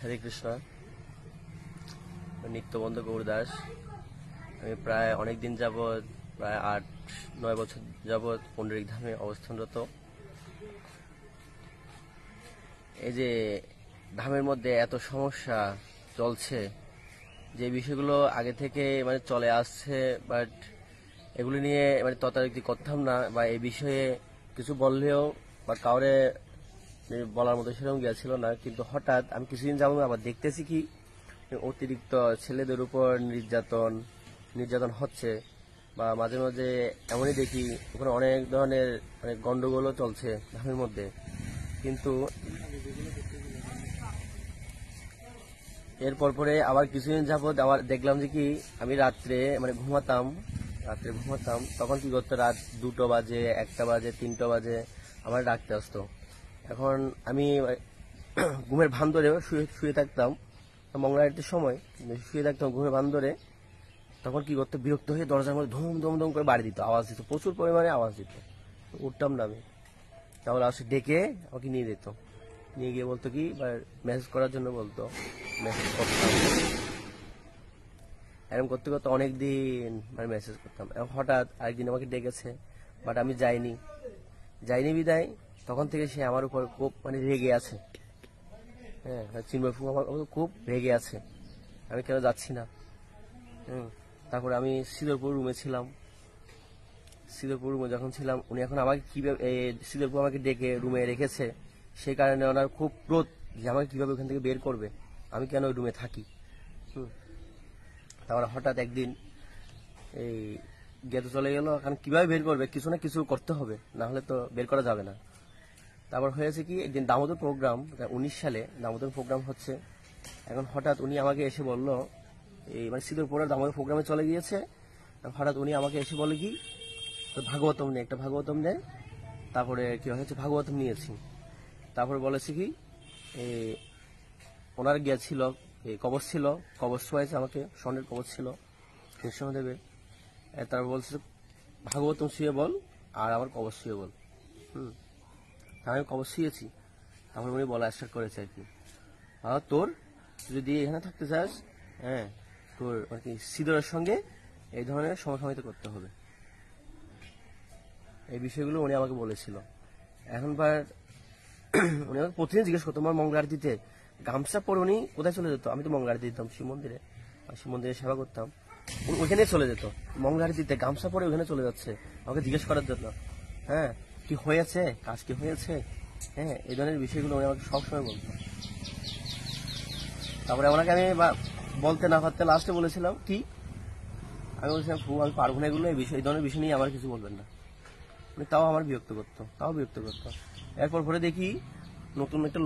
হরে কৃষ্ণ। নিত্যবন্ধু গৌর দাস। আমি প্রায় অনেক দিন যাবৎ, প্রায় 8-9 বছর যাবৎ পুণ্ডরিক ধামে অবস্থানরত। এই যে ধামের মধ্যে এত সমস্যা চলছে, যে বিষয়গুলো আগে থেকে চলে আসছে, বাট এগুলি নিয়ে তদারকি করতাম না, বা এই বিষয়ে কিছু বললেও বা কাউরে বলার মতো সেরকম গিয়েছিল না। কিন্তু হঠাৎ আমি কিছুদিন যাবো আবার দেখতেছি কি অতিরিক্ত ছেলেদের উপর নির্যাতন হচ্ছে, বা মাঝে মাঝে এমনই দেখি ওখানে অনেক ধরনের গন্ডগোলও চলছে ধামের মধ্যে। কিন্তু এরপর পরে আবার কিছুদিন যাবৎ আবার দেখলাম যে কি আমি রাত্রে ঘুমাতাম, তখন কি করতো, রাত 2টো বাজে, 1টা বাজে, 3টা বাজে আমার ডাকতে আসতো। এখন আমি ঘুমের ভান ধরে শুয়ে থাকতাম, মঙ্গলারতির সময় শুয়ে থাকতাম ঘুমের ভান ধরে। তখন কি করতো, বিরক্ত হয়ে দরজার মধ্যে ধুম ধুম ধুম করে বাড়ি দিত, আওয়াজ দিত, প্রচুর পরিমাণে আওয়াজ দিত। উঠতাম না আমি, তাহলে আসে ডেকে আমাকে নিয়ে যেত, নিয়ে গিয়ে বলতো কি মেসেজ করার জন্য বলতো, মেসেজ করতাম। এরকম করতে করতে অনেকদিন মেসেজ করতাম। হঠাৎ আরেকদিন আমাকে ডেকেছে, বাট আমি যাইনি বিদায় তখন থেকে সে আমার উপর খুব রেগে আছে। হ্যাঁ, চিন্ময় আমার খুব রেগে আছে, আমি কেন যাচ্ছি না। তারপরে আমি সিদরপুর রুমে ছিলাম। সিদরপুর রুমে যখন ছিলাম, উনি এখন আমাকে কিভাবে সিদরপুর আমাকে ডেকে রুমে রেখেছে, সেই কারণে ওনার খুব ক্রোধ যে আমাকে কিভাবে ওখান থেকে বের করবে, আমি কেন ওই রুমে থাকি। তারপরে হঠাৎ একদিন এই গেতে চলে গেল। এখন কিভাবে বের করবে, কিছু না কিছু করতে হবে, না হলে তো বের করা যাবে না। তারপর হয়েছে কি, একদিন দামোদর প্রোগ্রাম, 19 সালে দামোদর প্রোগ্রাম হচ্ছে। এখন হঠাৎ উনি আমাকে এসে বলল, এই সিদরপুরের দামোদর প্রোগ্রামে চলে গিয়েছে। হঠাৎ উনি আমাকে এসে বলে কি, ভাগবতম নেই, একটা ভাগবতম নেই। তারপরে কি হয়েছে, ভাগবতম নিয়েছি। তারপরে বলেছে কি, ওনার গিয়েছিল কবচ ছিল, কবচ ছোঁয়াছে আমাকে, স্বর্ণের কবচ ছিল কৃষ্ণদেবের। তারপর বলছে ভাগবতম শুয়ে বল আর আমার কবচ শুয়ে বল। আমি কবচ শুয়েছি। তারপরে উনি বলা স্টার্ট করেছে আর কি, তোর যদি এখানে থাকতে চাস, হ্যাঁ, তোর আর কি সিদরের সঙ্গে এই ধরনের সমসাময়িকতা করতে হবে। এই বিষয়গুলো উনি আমাকে বলেছিল। এখনবার উনি আমাকে প্রতিদিন জিজ্ঞেস করতো, আমার মঙ্গল আরতিতে গামছা পরে উনি কোথায় চলে যেত। আমি তো মঙ্গল আরতি দিতাম শিব মন্দিরে সেবা করতাম, ওইখানেই চলে যেত মঙ্গল আরতিতে, গামছা পরে ওইখানে চলে যাচ্ছে আমাকে জিজ্ঞেস করার জন্য। হ্যাঁ, কি হয়েছে, কাজ কি হয়েছে, হ্যাঁ, এই ধরনের বিষয়গুলো উনি আমাকে সবসময় বলতো। তারপরে ওনাকে আমি বলতে না পারতে লাস্টে বলেছিলাম কি, আমি বলছিলাম আমি পারবো না এগুলো, এই ধরনের বিষয় নিয়ে আমার কিছু বলবেন না। তাও আমার বিরক্ত করতো। এরপর পরে দেখি নতুন একটা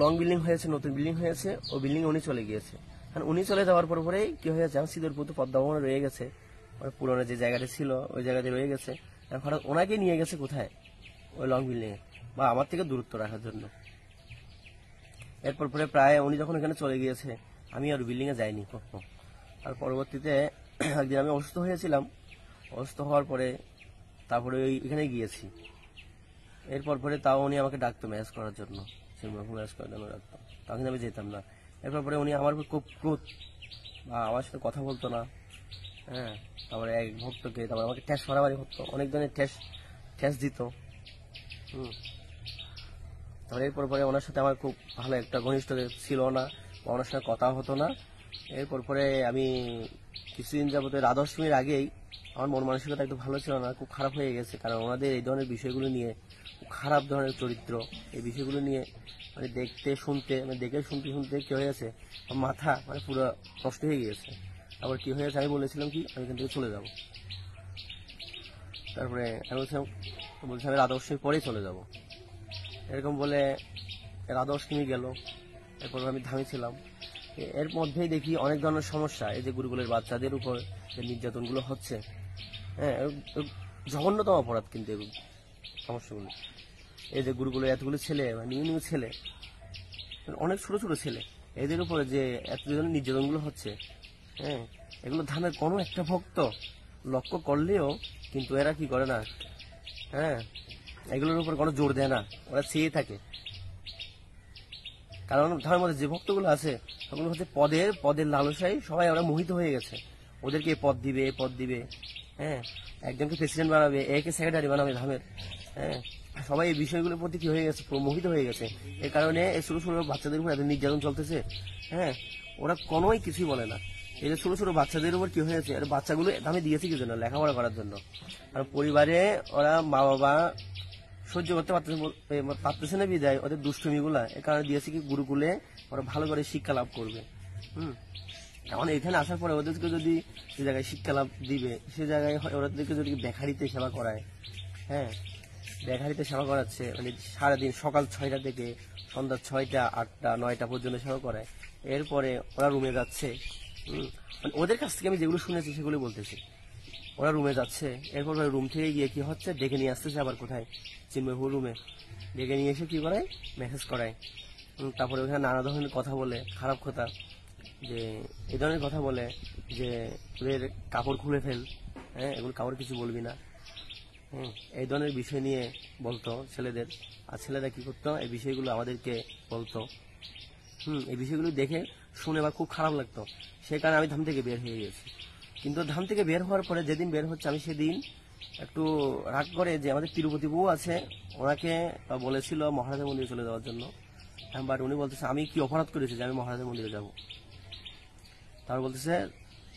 নতুন বিল্ডিং হয়েছে, ওই বিল্ডিং উনি চলে গিয়েছে। কারণ উনি চলে যাওয়ার পর পরে কি হয়েছে, আমার সিদরপুর তো পদ্মাভবনে রয়ে গেছে, পুরোনো যে জায়গাটা ছিল ওই জায়গাতে রয়ে গেছে। হঠাৎ ওনাকে নিয়ে গেছে কোথায়, ওই লং বিল্ডিং এ, বা আমার থেকে দূরত্ব রাখার জন্য। এরপর পরে প্রায় উনি যখন এখানে চলে গিয়েছে, আমি আর বিল্ডিং এ যাইনি কখনো। আর পরবর্তীতে একদিন আমি অসুস্থ হয়েছিলাম, অসুস্থ হওয়ার পরে তারপরে এখানে গিয়েছি। এরপর পরে তাও উনি আমাকে ডাকতো ম্যাচ করার জন্য, ম্যাচ করার জন্য ডাকতো, তখন আমি যেতাম না। এরপর পরে উনি আমার খুব ক্রোধ, বা আমার সাথে কথা বলতো না। হ্যাঁ, তারপরে এক ভক্তকে তারপরে আমাকে ঠ্যাস মারামারি করতো, অনেক ধরনের ঠ্যাস দিত। তারপরে এরপর পরে ওনার সাথে আমার খুব ভালো একটা ঘনিষ্ঠ ছিল না, বা ওনার সাথে কথা হতো না। এরপর পরে আমি কিছুদিন যাবত রাধাষ্টমীর আগেই আমার মন মানসিকতা একটু ভালো ছিল না, খুব খারাপ হয়ে গেছে। কারণ ওনাদের এই ধরনের বিষয়গুলো নিয়ে, খারাপ ধরনের চরিত্র, এই বিষয়গুলো নিয়ে দেখে শুনতে কি হয়েছে, মাথা পুরো নষ্ট হয়ে গিয়েছে। আবার কি হয়েছে, আমি বলেছিলাম কি আমি এখান থেকে চলে যাব। তারপরে আমি বলছিলাম আমি রাধাষ্টমীর পরেই চলে যাব। এরকম বলে রাধাষ্টমী গেল, এরপর আমি ধামে ছিলাম। এর মধ্যেই দেখি অনেক ধরনের সমস্যা, এই যে গুরুকুলের বাচ্চাদের উপর যে নির্যাতনগুলো হচ্ছে, হ্যাঁ, জঘন্যতম অপরাধ। কিন্তু এগুলো সমস্যাগুলো, এই যে গুরুকুলের এতগুলো ছেলে, নিউ ছেলে, অনেক ছোট ছোট ছেলে, এদের উপরে যে এত ধরনের নির্যাতনগুলো হচ্ছে, হ্যাঁ, এগুলো ধামের কোনো একটা ভক্ত লক্ষ্য করলেও কিন্তু এরা কি করে না, হ্যাঁ, এগুলোর উপর কোনো জোর দেয় না, ওরা চেয়ে থাকে। কারণ ধামের মধ্যে যে ভক্তগুলো আছে সেগুলো হচ্ছে পদের লালসায় সবাই ওরা মোহিত হয়ে গেছে। ওদেরকে এ পদ দিবে, এ পদ দিবে, হ্যাঁ, একজনকে প্রেসিডেন্ট বানাবে, একে সেক্রেটারি বানাবে ধামের, হ্যাঁ, সবাই এই বিষয়গুলোর প্রতি কি হয়ে গেছে, মোহিত হয়ে গেছে। এই কারণে এই ছোট ছোট বাচ্চাদের উপর এত নির্যাতন চলতেছে। হ্যাঁ, ওরা কোনোই কিছুই বলে না। এই যে ছোট ছোট বাচ্চাদের উপর কি হয়েছে, আর বাচ্চাগুলো ধামে দিয়েছে কি জন্য, লেখাপড়া করার জন্য। আর পরিবারে ওরা মা বাবা সহ্য করতে পারতেছে না বিদায় ওদের দুষ্টুমিগুলা, এ কারণে দিয়েছে কি গুরুকুলে ওরা ভালো করে শিক্ষা লাভ করবে। এখন এখানে আসার পরে ওদেরকে যদি যে জায়গায় শিক্ষা লাভ দিবে সে জায়গায় ওদেরকে যদি বেকারিতে সেবা করায়, হ্যাঁ, বেকারিতে সেবা করাচ্ছে, মানে সারাদিন সকাল 6টা থেকে সন্ধ্যা 6টা 8টা 9টা পর্যন্ত সেবা করায়। এরপরে ওরা রুমে যাচ্ছে, মানে ওদের কাছ থেকে আমি যেগুলো শুনেছি সেগুলো বলতেছি। ওরা রুমে যাচ্ছে, এরপর রুম থেকে গিয়ে কি হচ্ছে, ডেকে নিয়ে আসতেছে আবার কোথায়, চিন্ময়পুর রুমে ডেকে নিয়ে এসে কি করায়, মেসেজ করায়। তারপরে ওখানে নানা ধরনের কথা বলে, খারাপ কথা, যে এই ধরনের কথা বলে যে তোদের কাপড় খুলে ফেল, হ্যাঁ, এগুলো কাপড় কিছু বলবি না, এই ধরনের বিষয় নিয়ে বলতো ছেলেদের। আর ছেলেরা কি করতো, এই বিষয়গুলো আমাদেরকে বলতো। এই বিষয়গুলো দেখে শুনে আমার খুব খারাপ লাগতো। সে কারণে আমি ধাম থেকে বের হয়ে গেছি। কিন্তু ধাম থেকে বের হওয়ার পরে যেদিন বের হচ্ছে, আমি সেদিন একটু রাগ করে, যে আমাদের তিরুপতি বউ আছে, ওনাকে বলেছিল মহারাজের মন্দিরে চলে যাওয়ার জন্য। বাট উনি বলতেছে আমি কি অপরাধ করেছি যে আমি মহারাজের মন্দিরে যাব। তারপর বলতেছে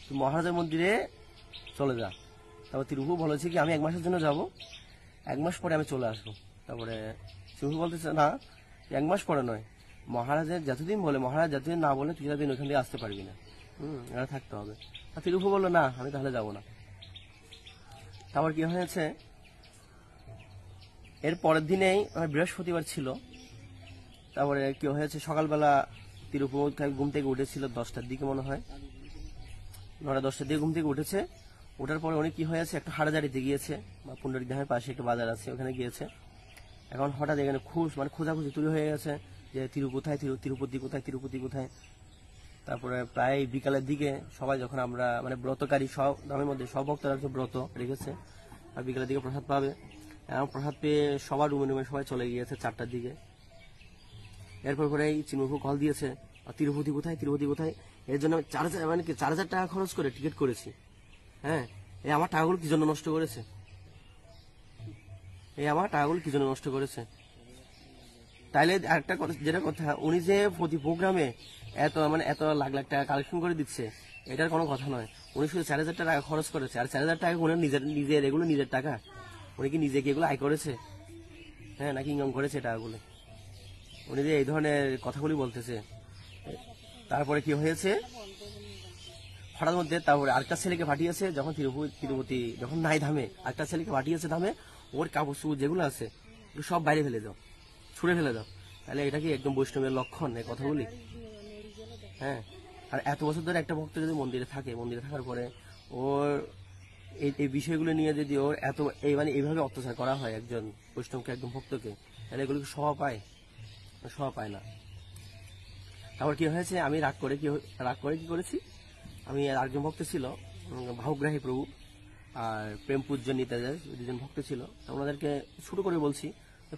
তুই মহারাজের মন্দিরে চলে যা। তারপর তিরুপু বলেছে কি আমি 1 মাসের জন্য যাব, 1 মাস পরে আমি চলে আসবো। তারপরে তিরুপু বলতেছে না, 1 মাস পরে নয়, মহারাজের যতদিন বলে, মহারাজ যতদিন না বলে তুই যতদিন ওইখান থেকে আসতে পারবি না, এটা থাকতে হবে। আর তিরুপু বললো না, আমি তাহলে যাব না। তারপর কি হয়েছে, এর পরের দিনেই বৃহস্পতিবার ছিল। তারপরে কি হয়েছে, সকালবেলা তিরুপু ঘুম থেকে উঠেছিল 10টার দিকে মনে হয়, 9টা-10টার দিকে ঘুম থেকে উঠেছে। ওঠার পরে উনি কি হয়েছে, একটা হাটাজারিতে গিয়েছে, বা পুন্ডরিক ধামের পাশে একটা বাজার আছে, ওখানে গিয়েছে। এখন হঠাৎ এখানে খোঁজাখুঁজি তৈরি হয়ে গেছে যে কোথায়, তিরুপতি কোথায়, তিরুপতি কোথায়। তারপরে প্রায় বিকালের দিকে সবাই যখন আমরা মানে ব্রতকারী সব ধামের মধ্যে সব ভক্তরা ব্রত রেখেছে, আর বিকালের দিকে প্রসাদ পাবে, এবং প্রসাদ পেয়ে সবার রুমে সবাই চলে গিয়েছে 4টার দিকে। এরপর পরে চিন্ময়পু কল দিয়েছে, তিরুপতি কোথায়, তিরুপতি কোথায়। এর জন্য 4,000 টাকা খরচ করে টিকিট করেছি। হ্যাঁ, এই আমার টাকাগুলো কি জন্য নষ্ট করেছে, তাইলে আরেকটা কথা, যেটা কথা, উনি যে প্রতি প্রোগ্রামে এত লাখ লাখ টাকা কালেকশন করে দিচ্ছে, এটার কোনো কথা নয়। উনি শুধু 4,000 টাকা খরচ করেছে, আর 4,000 টাকা উনি নিজের এগুলো নিজের টাকা, উনি কি নিজে কি এগুলো আয় করেছে, হ্যাঁ, নাকি ইনকাম করেছে টাকাগুলো? উনি যে এই ধরনের কথাগুলি বলতেছে। তারপরে কি হয়েছে, হঠাৎ মধ্যে তারপরে আরেকটা ছেলেকে পাঠিয়েছে, যখন তিরুপতি যখন নাই ধামে, আরেকটা ছেলেকে পাঠিয়েছে ধামে, ওর কাপড় যেগুলো আছে সব বাইরে ফেলে দাও, ছুঁড়ে ফেলে দাও। তাহলে এটা কি একদম বৈষ্ণবের লক্ষণ এই কথাগুলি? হ্যাঁ, আর এত বছর ধরে একটা ভক্ত যদি মন্দিরে থাকে, মন্দিরে থাকার পরে ওর এই বিষয়গুলো নিয়ে যদি ওর এত এইভাবে অত্যাচার করা হয় একজন বৈষ্ণবকে, একজন ভক্তকে, তাহলে এগুলো কি সভা পায় না। তারপর কি হয়েছে, আমি রাগ করে কি করেছি, আমি আরেকজন ভক্ত ছিল, ভাবগ্রাহী প্রভু আর প্রেম পূজ্য নিতাজার 2জন ভক্ত ছিল, ওনাদেরকে ছোট করে বলছি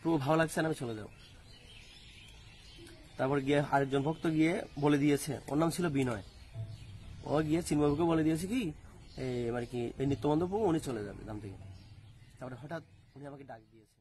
প্রভু ভালো লাগছে না, আমি চলে যাও। তারপর গিয়ে আরেকজন ভক্ত গিয়ে বলে দিয়েছে, ওর নাম ছিল বিনয়, ও গিয়ে চিন্ময়কে বলে দিয়েছে কি এই নিত্যবন্ধ প্রভু উনি চলে যাবে ধাম থেকে। তারপরে হঠাৎ উনি আমাকে ডাক দিয়েছে।